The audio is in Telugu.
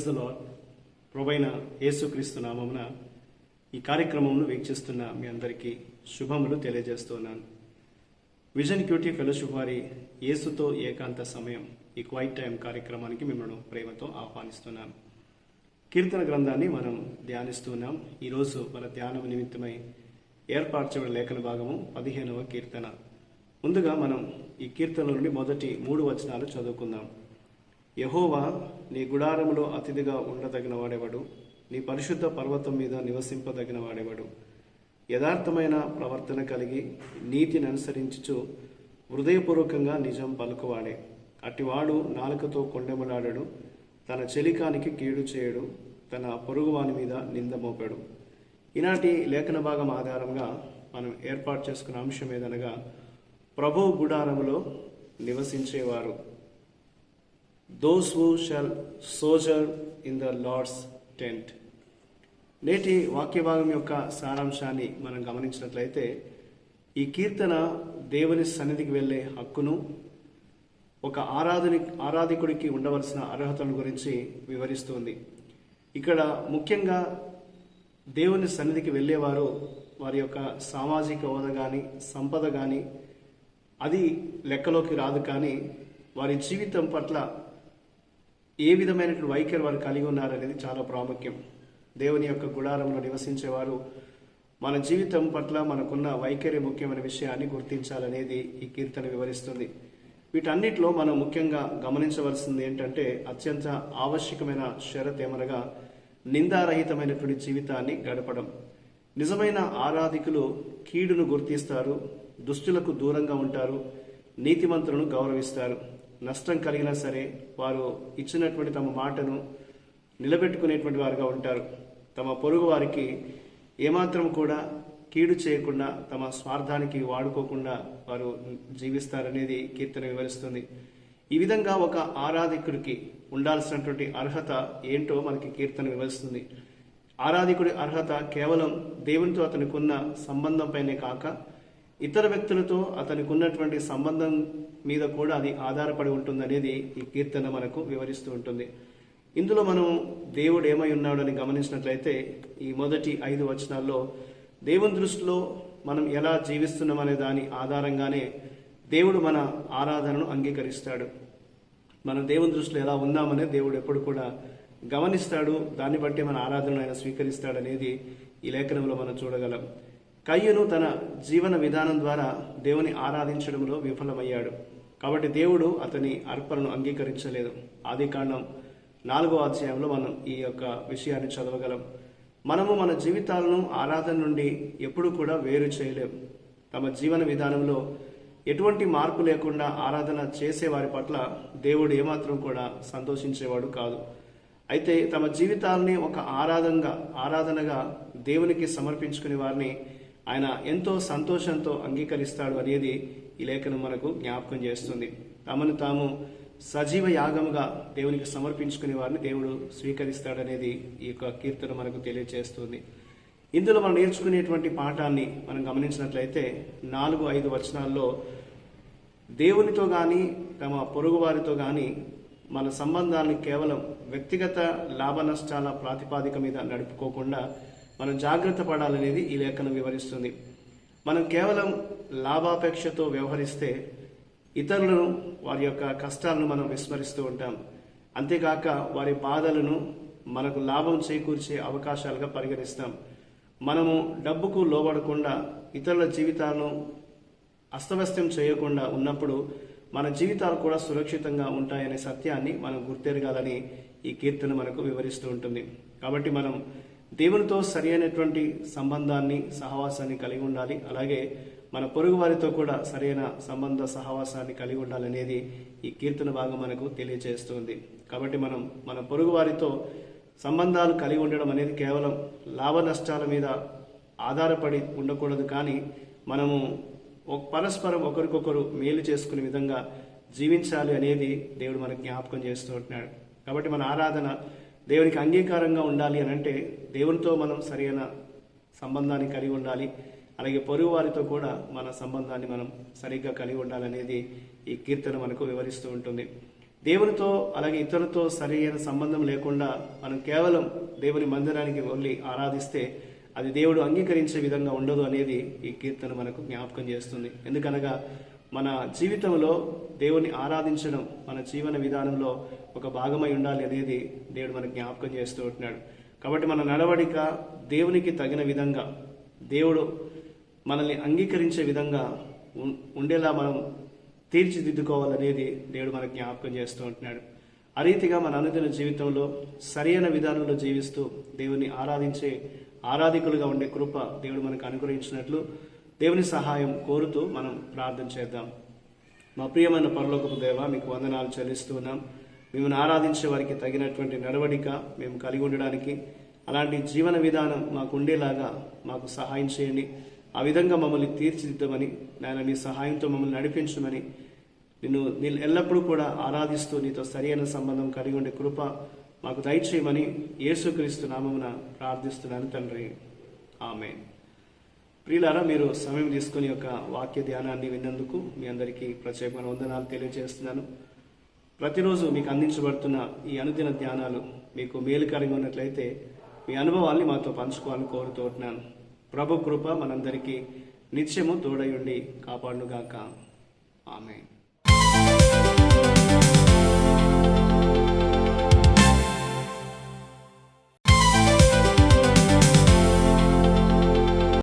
Praise the lord. ప్రభువైన యేసుక్రీస్తు నామమున ఈ కార్యక్రమంను వీక్షిస్తున్న మీ అందరికీ శుభములు తెలియజేస్తున్నాను. విజన్ క్యూటీ ఫెలోషిప్ వారి యేసుతో ఏకాంత సమయం ఈ క్వైట్ టైం కార్యక్రమానికి మిమ్మల్ని ప్రేమతో ఆహ్వానిస్తున్నాను. కీర్తన గ్రంథాన్ని మనం ధ్యానిస్తున్నాం. ఈరోజు మన ధ్యానం నిమిత్తమై ఏర్పాటు చేయబడిన లేఖన భాగము 15వ కీర్తన. ముందుగా మనం ఈ కీర్తన నుండి మొదటి 3 వచనాలు చదువుకుందాం. యెహోవా, నీ గుడారములో అతిథిగా ఉండదగిన వాడెవడు? నీ పరిశుద్ధ పర్వతం మీద నివసింపదగిన వాడెవడు? యథార్థమైన ప్రవర్తన కలిగి నీతిని అనుసరించుచు హృదయపూర్వకంగా నిజం పలుకువాడే. అటివాడు నాలుకతో కొండెములాడడు, తన చెలికానికి కీడు చేయడు, తన పొరుగువాని మీద నింద మోపాడు. ఈనాటి లేఖన భాగం ఆధారంగా మనం ఏర్పాటు చేసుకున్న అంశం ఏదనగా ప్రభువు గుడారములో నివసించేవారు. Those who shall sojourn in the Lord's tent. నేటి వాక్య భాగం యొక్క సారాంశాన్ని మనం గమనించినట్లయితే ఈ కీర్తన దేవుని సన్నిధికి వెళ్ళే హక్కును, ఒక ఆరాధికుడికి ఉండవలసిన అర్హతల గురించి వివరిస్తుంది. ఇక్కడ ముఖ్యంగా దేవుని సన్నిధికి వెళ్ళేవారు వారి యొక్క సామాజిక హోదా కానీ సంపద కానీ అది లెక్కలోకి రాదు. కానీ వారి జీవితం పట్ల ఏ విధమైనటువంటి వైఖరి వారు కలిగి ఉన్నారనేది చాలా ప్రాముఖ్యం. దేవుని యొక్క గుడారంలో నివసించేవారు మన జీవితం పట్ల మనకున్న వైఖరి ముఖ్యమైన విషయాన్ని గుర్తించాలనేది ఈ కీర్తన వివరిస్తుంది. వీటన్నిటిలో మనం ముఖ్యంగా గమనించవలసింది ఏంటంటే అత్యంత ఆవశ్యకమైన షరత్ ఏమనగా నిందారహితమైనటువంటి జీవితాన్ని గడపడం. నిజమైన ఆరాధికులు కీడును గుర్తిస్తారు, దుష్టులకు దూరంగా ఉంటారు, నీతిమంతులను గౌరవిస్తారు. నష్టం కలిగినా సరే వారు ఇచ్చినటువంటి తమ మాటను నిలబెట్టుకునేటువంటి వారుగా ఉంటారు. తమ పొరుగు వారికి ఏమాత్రం కూడా కీడు చేయకుండా, తమ స్వార్థానికి వాడుకోకుండా వారు జీవిస్తారనేది కీర్తన వివరిస్తుంది. ఈ విధంగా ఒక ఆరాధికుడికి ఉండాల్సినటువంటి అర్హత ఏంటో మనకి కీర్తన వివరిస్తుంది. ఆరాధికుడి అర్హత కేవలం దేవునితో అతనికి ఉన్న సంబంధంపైనే కాక ఇతర వ్యక్తులతో అతనికి ఉన్నటువంటి సంబంధం మీద కూడా అది ఆధారపడి ఉంటుందనేది ఈ కీర్తన మనకు వివరిస్తూ ఉంటుంది. ఇందులో మనం దేవుడు ఏమై ఉన్నాడు అని గమనించినట్లయితే ఈ మొదటి 5 వచనాల్లో దేవుని దృష్టిలో మనం ఎలా జీవిస్తున్నామనే దాని ఆధారంగానే దేవుడు మన ఆరాధనను అంగీకరిస్తాడు. మనం దేవుని దృష్టిలో ఎలా ఉన్నామనే దేవుడు ఎప్పుడు కూడా గమనిస్తాడు. దాన్ని బట్టి మన ఆరాధనను ఆయన స్వీకరిస్తాడనేది ఈ లేఖనంలో మనం చూడగలం. కయ్యను తన జీవన విధానం ద్వారా దేవుని ఆరాధించడంలో విఫలమయ్యాడు. కాబట్టి దేవుడు అతని అర్పణను అంగీకరించలేదు. ఆదికాండం 4వ అధ్యాయంలో మనం ఈ యొక్క విషయాన్ని చదవగలం. మనము మన జీవితాలను ఆరాధన నుండి ఎప్పుడు కూడా వేరు చేయలేం. తమ జీవన విధానంలో ఎటువంటి మార్పు లేకుండా ఆరాధన చేసే వారి పట్ల దేవుడు ఏమాత్రం కూడా సంతోషించేవాడు కాదు. అయితే తమ జీవితాలని ఒక ఆరాధనగా దేవునికి సమర్పించుకునే వారిని ఆయన ఎంతో సంతోషంతో అంగీకరిస్తాడు అనేది ఈ లేఖనం మనకు జ్ఞాపకం చేస్తుంది. తమను తాము సజీవ యాగముగా దేవునికి సమర్పించుకునే వారిని దేవుడు స్వీకరిస్తాడనేది ఈ యొక్క కీర్తన మనకు తెలియజేస్తుంది. ఇందులో మనం నేర్చుకునేటువంటి పాఠాన్ని మనం గమనించినట్లయితే 4-5 వచనాల్లో దేవునితో కానీ తమ పొరుగు వారితో కానీ మన సంబంధాలను కేవలం వ్యక్తిగత లాభ నష్టాల ప్రాతిపాదిక మీద నడుపుకోకుండా మనం జాగ్రత్త పడాలనేది ఈ లేఖనం వివరిస్తుంది. మనం కేవలం లాభాపేక్షతో వ్యవహరిస్తే ఇతరులను, వారి యొక్క కష్టాలను మనం విస్మరిస్తూ ఉంటాం. అంతేకాక వారి బాధలను మనకు లాభం చేకూర్చే అవకాశాలుగా పరిగణిస్తాం. మనము డబ్బుకు లోబడకుండా ఇతరుల జీవితాలను అస్తవ్యస్తం చేయకుండా ఉన్నప్పుడు మన జీవితాలు కూడా సురక్షితంగా ఉంటాయనే సత్యాన్ని మనం గుర్తెరగాలని ఈ కీర్తన మనకు వివరిస్తూ ఉంటుంది. కాబట్టి మనం దేవునితో సరి అయినటువంటి సంబంధాన్ని, సహవాసాన్ని కలిగి ఉండాలి. అలాగే మన పొరుగు వారితో కూడా సరైన సంబంధ సహవాసాన్ని కలిగి ఉండాలనేది ఈ కీర్తన భాగం మనకు తెలియజేస్తుంది. కాబట్టి మనం మన పొరుగు వారితో సంబంధాలు కలిగి ఉండడం అనేది కేవలం లాభ నష్టాల మీద ఆధారపడి ఉండకూడదు. కానీ మనము పరస్పరం ఒకరికొకరు మేలు చేసుకునే విధంగా జీవించాలి అనేది దేవుడు మనకు జ్ఞాపకం చేస్తూ ఉంటున్నాడు. కాబట్టి మన ఆరాధన దేవునికి అంగీకారంగా ఉండాలి అని అంటే దేవునితో మనం సరైన సంబంధాన్ని కలిగి ఉండాలి. అలాగే పొరుగు వారితో కూడా మన సంబంధాన్ని మనం సరిగ్గా కలిగి ఉండాలనేది ఈ కీర్తన మనకు వివరిస్తూ ఉంటుంది. దేవునితో అలాగే ఇతరులతో సరైన సంబంధం లేకుండా మనం కేవలం దేవుని మందిరానికి వెళ్ళి ఆరాధిస్తే అది దేవుడు అంగీకరించే విధంగా ఉండదు అనేది ఈ కీర్తన మనకు జ్ఞాపకం చేస్తుంది. ఎందుకనగా మన జీవితంలో దేవుని ఆరాధించడం మన జీవన విధానంలో ఒక భాగమై ఉండాలి అనేది దేవుడు మనకు జ్ఞాపకం చేస్తూ ఉంటున్నాడు. కాబట్టి మన నడవడిక దేవునికి తగిన విధంగా, దేవుడు మనల్ని అంగీకరించే విధంగా ఉండేలా మనం తీర్చిదిద్దుకోవాలనేది దేవుడు మనకు జ్ఞాపకం చేస్తూ ఉంటున్నాడు. ఆ రీతిగా మన అనుదిన జీవితంలో సరైన విధానంలో జీవిస్తూ దేవుని ఆరాధించే ఆరాధికులుగా ఉండే కృప దేవుడు మనకు అనుగ్రహించినట్లు దేవుని సహాయం కోరుతూ మనం ప్రార్థన చేద్దాం. మా ప్రియమైన పరలోకపు దేవ, మీకు వందనాలు చెల్లిస్తూ ఉన్నాం. మిమ్మల్ని ఆరాధించే వారికి తగినటువంటి నడవడిక మేము కలిగి ఉండడానికి, అలాంటి జీవన విధానం మాకు ఉండేలాగా మాకు సహాయం చేయండి. ఆ విధంగా మమ్మల్ని తీర్చిదిద్దమని, నాయన మీ సహాయంతో మమ్మల్ని నడిపించమని, నిన్ను ఎల్లప్పుడూ కూడా ఆరాధిస్తూ నీతో సరైన సంబంధం కలిగి ఉండే కృప మాకు దయచేయమని యేసుక్రీస్తు నామమున ప్రార్థిస్తున్నాను తండ్రి, ఆమేన్. ప్రియులారా, మీరు సమయం తీసుకుని యొక్క వాక్య ధ్యానాన్ని విన్నందుకు మీ అందరికీ ప్రత్యేకమైన వందనాలు తెలియజేస్తున్నాను. ప్రతిరోజు మీకు అందించబడుతున్న ఈ అనుదిన ధ్యానాలు మీకు మేలుకరంగా ఉన్నట్లయితే మీ అనుభవాల్ని మాతో పంచుకోవాలని కోరుతున్నాను. ప్రభు కృప మనందరికీ నిత్యము తోడయుండి కాపాడునుగాక. ఆమేన్.